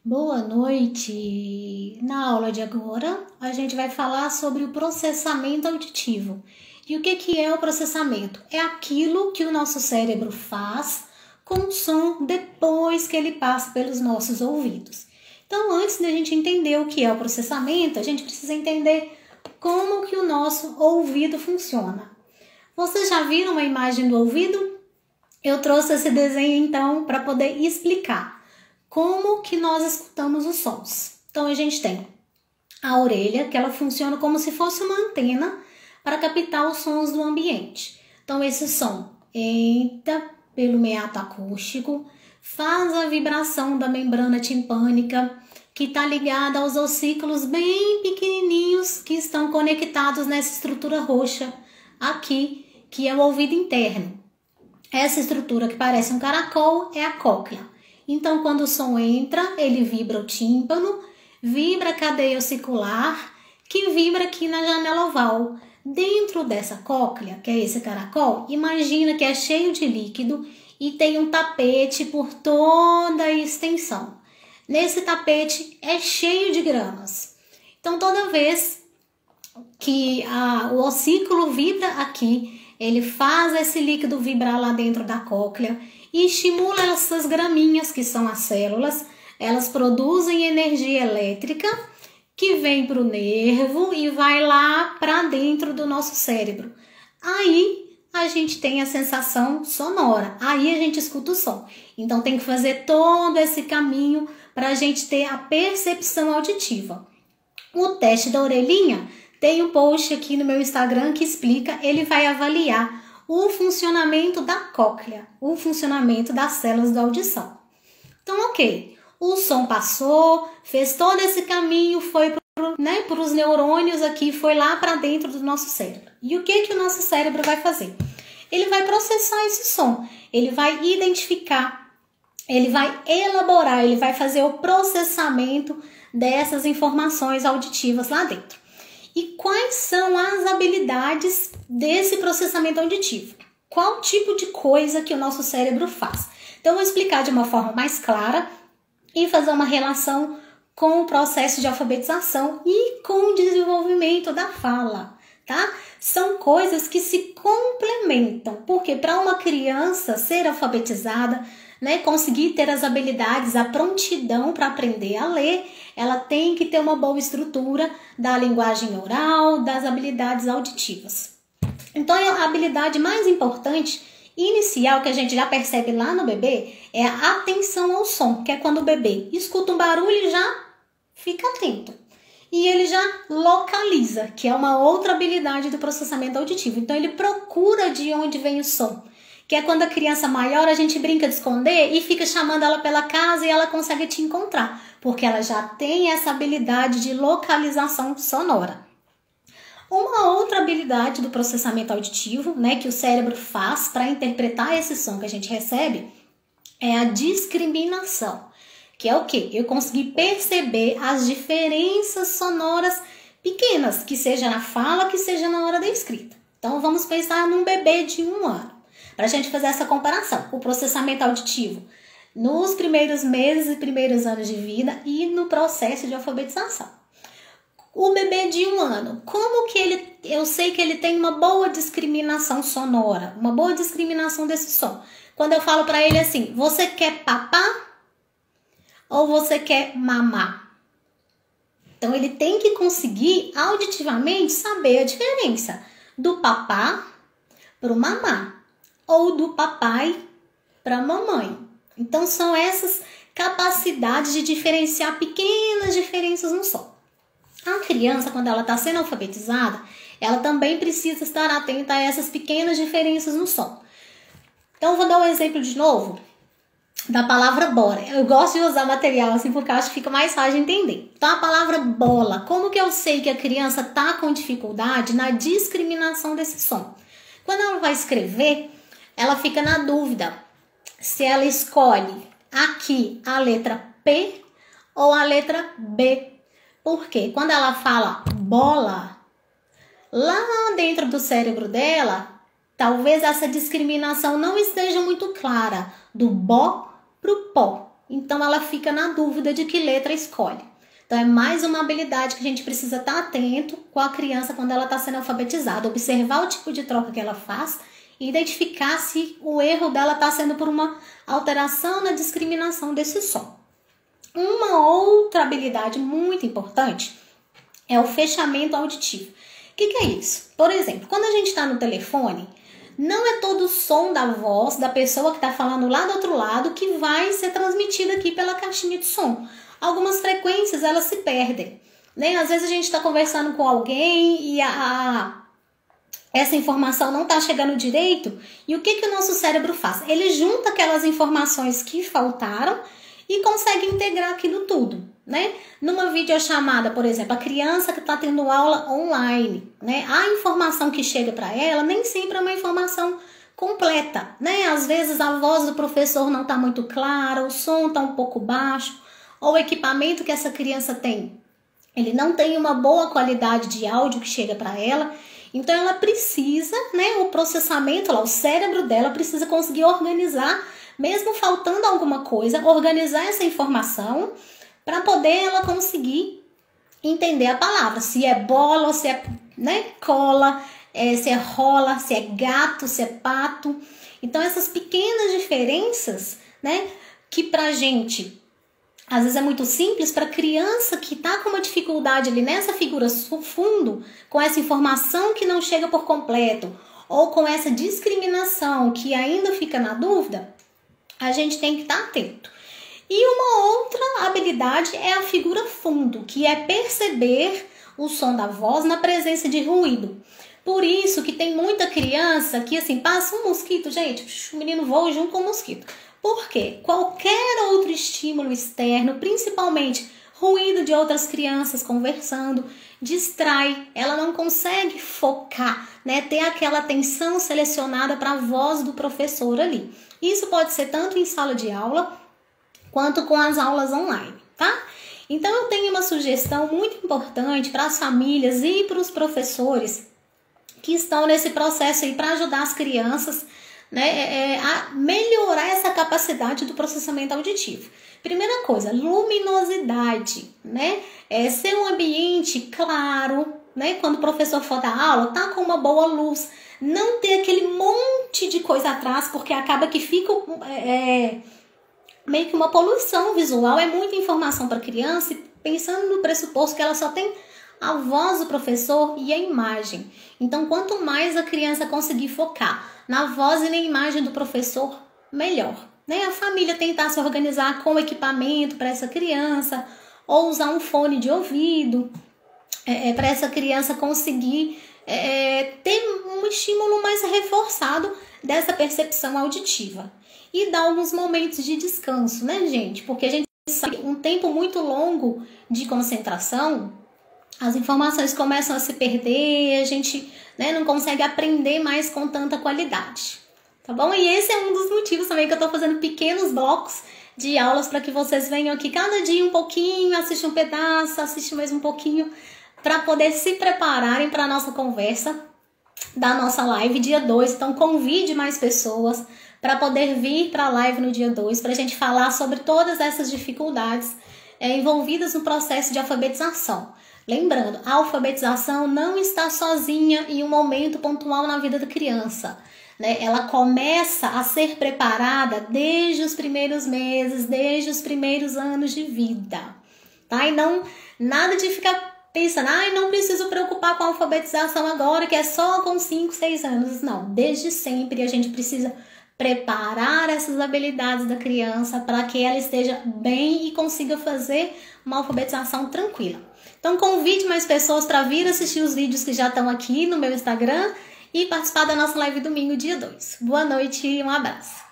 Boa noite! Na aula de agora, a gente vai falar sobre o processamento auditivo. E o que é o processamento? É aquilo que o nosso cérebro faz com o som depois que ele passa pelos nossos ouvidos. Então, antes da gente entender o que é o processamento, a gente precisa entender como que o nosso ouvido funciona. Vocês já viram uma imagem do ouvido? Eu trouxe esse desenho, então, para poder explicar como que nós escutamos os sons. Então, a gente tem a orelha, que ela funciona como se fosse uma antena para captar os sons do ambiente. Então, esse som entra pelo meato acústico, faz a vibração da membrana timpânica, que está ligada aos ossículos bem pequenininhos que estão conectados nessa estrutura roxa aqui, que é o ouvido interno. Essa estrutura que parece um caracol é a cóclea. Então, quando o som entra, ele vibra o tímpano, vibra a cadeia ossicular, que vibra aqui na janela oval. Dentro dessa cóclea, que é esse caracol, imagina que é cheio de líquido e tem um tapete por toda a extensão. Nesse tapete é cheio de gramas. Então, toda vez que o ossículo vibra aqui, ele faz esse líquido vibrar lá dentro da cóclea e estimula essas graminhas, que são as células. Elas produzem energia elétrica que vem para o nervo e vai lá para dentro do nosso cérebro. Aí a gente tem a sensação sonora, aí a gente escuta o som. Então tem que fazer todo esse caminho para a gente ter a percepção auditiva. O teste da orelhinha tem um post aqui no meu Instagram que explica, ele vai avaliar o funcionamento da cóclea, o funcionamento das células da audição. Então, ok, o som passou, fez todo esse caminho, foi para os neurônios aqui, foi lá para dentro do nosso cérebro. E o que o nosso cérebro vai fazer? Ele vai processar esse som, ele vai identificar, ele vai elaborar, ele vai fazer o processamento dessas informações auditivas lá dentro. E quais são as habilidades desse processamento auditivo? Qual tipo de coisa que o nosso cérebro faz? Então, eu vou explicar de uma forma mais clara e fazer uma relação com o processo de alfabetização e com o desenvolvimento da fala, tá? São coisas que se complementam, porque para uma criança ser alfabetizada, conseguir ter as habilidades, a prontidão para aprender a ler, ela tem que ter uma boa estrutura da linguagem oral, das habilidades auditivas. Então, a habilidade mais importante, inicial, que a gente já percebe lá no bebê, é a atenção ao som, que é quando o bebê escuta um barulho e já fica atento. E ele já localiza, que é uma outra habilidade do processamento auditivo. Então, ele procura de onde vem o som. Que é quando a criança maior, a gente brinca de esconder e fica chamando ela pela casa e ela consegue te encontrar, porque ela já tem essa habilidade de localização sonora. Uma outra habilidade do processamento auditivo, que o cérebro faz para interpretar esse som que a gente recebe, é a discriminação, que é o quê? Eu consegui perceber as diferenças sonoras pequenas, que seja na fala, que seja na hora da escrita. Então, vamos pensar num bebê de 1 ano. Para a gente fazer essa comparação, o processamento auditivo nos primeiros meses e primeiros anos de vida e no processo de alfabetização. O bebê de 1 ano, como que eu sei que ele tem uma boa discriminação sonora, uma boa discriminação desse som? Quando eu falo para ele assim, você quer papá ou você quer mamar? Então ele tem que conseguir auditivamente saber a diferença do papá para o mamá, ou do papai para a mamãe. Então, são essas capacidades de diferenciar pequenas diferenças no som. A criança, quando ela está sendo alfabetizada, ela também precisa estar atenta a essas pequenas diferenças no som. Então, vou dar um exemplo de novo da palavra bola. Eu gosto de usar material assim porque eu acho que fica mais fácil de entender. Então, a palavra bola, como que eu sei que a criança está com dificuldade na discriminação desse som? Quando ela vai escrever, ela fica na dúvida se ela escolhe aqui a letra P ou a letra B. Por quê? Quando ela fala bola, lá dentro do cérebro dela, talvez essa discriminação não esteja muito clara do bó pro pó. então ela fica na dúvida de que letra escolhe. Então é mais uma habilidade que a gente precisa estar atento com a criança quando ela está sendo alfabetizada, observar o tipo de troca que ela faz e identificar se o erro dela está sendo por uma alteração na discriminação desse som. Uma outra habilidade muito importante é o fechamento auditivo. O que é isso? Por exemplo, quando a gente está no telefone, não é todo o som da voz da pessoa que está falando lá do outro lado que vai ser transmitido aqui pela caixinha de som. Algumas frequências elas se perdem, né? Às vezes a gente está conversando com alguém e essa informação não está chegando direito. E o que o nosso cérebro faz? Ele junta aquelas informações que faltaram e consegue integrar aquilo tudo, né? Numa videochamada, por exemplo, a criança que está tendo aula online, né? A informação que chega para ela nem sempre é uma informação completa, né? Às vezes a voz do professor não está muito clara, o som está um pouco baixo, ou o equipamento que essa criança tem, ele não tem uma boa qualidade de áudio que chega para ela. Então ela precisa, né? O processamento, o cérebro dela precisa conseguir organizar, mesmo faltando alguma coisa, organizar essa informação para poder ela conseguir entender a palavra. Se é bola, ou se é, né, cola, se é rola, se é gato, se é pato. Então essas pequenas diferenças, né, que pra gente às vezes é muito simples, para a criança que está com uma dificuldade ali nessa figura fundo, com essa informação que não chega por completo, ou com essa discriminação que ainda fica na dúvida, a gente tem que estar atento. E uma outra habilidade é a figura fundo, que é perceber o som da voz na presença de ruído. Por isso que tem muita criança que assim, passa um mosquito, gente, o menino voa junto com o mosquito. Por quê? Qualquer outro estímulo externo, principalmente ruído de outras crianças conversando, distrai, ela não consegue focar, né? Ter aquela atenção selecionada para a voz do professor ali. Isso pode ser tanto em sala de aula, quanto com as aulas online, tá? Então eu tenho uma sugestão muito importante para as famílias e para os professores que estão nesse processo aí para ajudar as crianças, né, a melhorar essa capacidade do processamento auditivo. Primeira coisa, luminosidade, né? Ser um ambiente claro, né? Quando o professor for dar aula, tá com uma boa luz. Não ter aquele monte de coisa atrás, porque acaba que fica meio que uma poluição visual. É muita informação para a criança, e pensando no pressuposto que ela só tem a voz do professor e a imagem. Então, quanto mais a criança conseguir focar na voz e na imagem do professor, melhor, né? A família tentar se organizar com equipamento para essa criança, ou usar um fone de ouvido para essa criança conseguir ter um estímulo mais reforçado dessa percepção auditiva. E dar alguns momentos de descanso, né, gente? Porque a gente sabe que um tempo muito longo de concentração, as informações começam a se perder, a gente, né, não consegue aprender mais com tanta qualidade, tá bom? E esse é um dos motivos também que eu tô fazendo pequenos blocos de aulas para que vocês venham aqui cada dia um pouquinho, assistam um pedaço, assistam mais um pouquinho, para poder se prepararem para a nossa conversa da nossa live dia 2. Então convide mais pessoas para poder vir para a live no dia 2, para a gente falar sobre todas essas dificuldades envolvidas no processo de alfabetização. Lembrando, a alfabetização não está sozinha em um momento pontual na vida da criança, né? Ela começa a ser preparada desde os primeiros meses, desde os primeiros anos de vida, tá? E não, nada de ficar pensando, não preciso preocupar com a alfabetização agora, que é só com 5, 6 anos. Não, desde sempre a gente precisa preparar essas habilidades da criança para que ela esteja bem e consiga fazer uma alfabetização tranquila. Então convide mais pessoas para vir assistir os vídeos que já estão aqui no meu Instagram e participar da nossa live domingo dia 2. Boa noite e um abraço.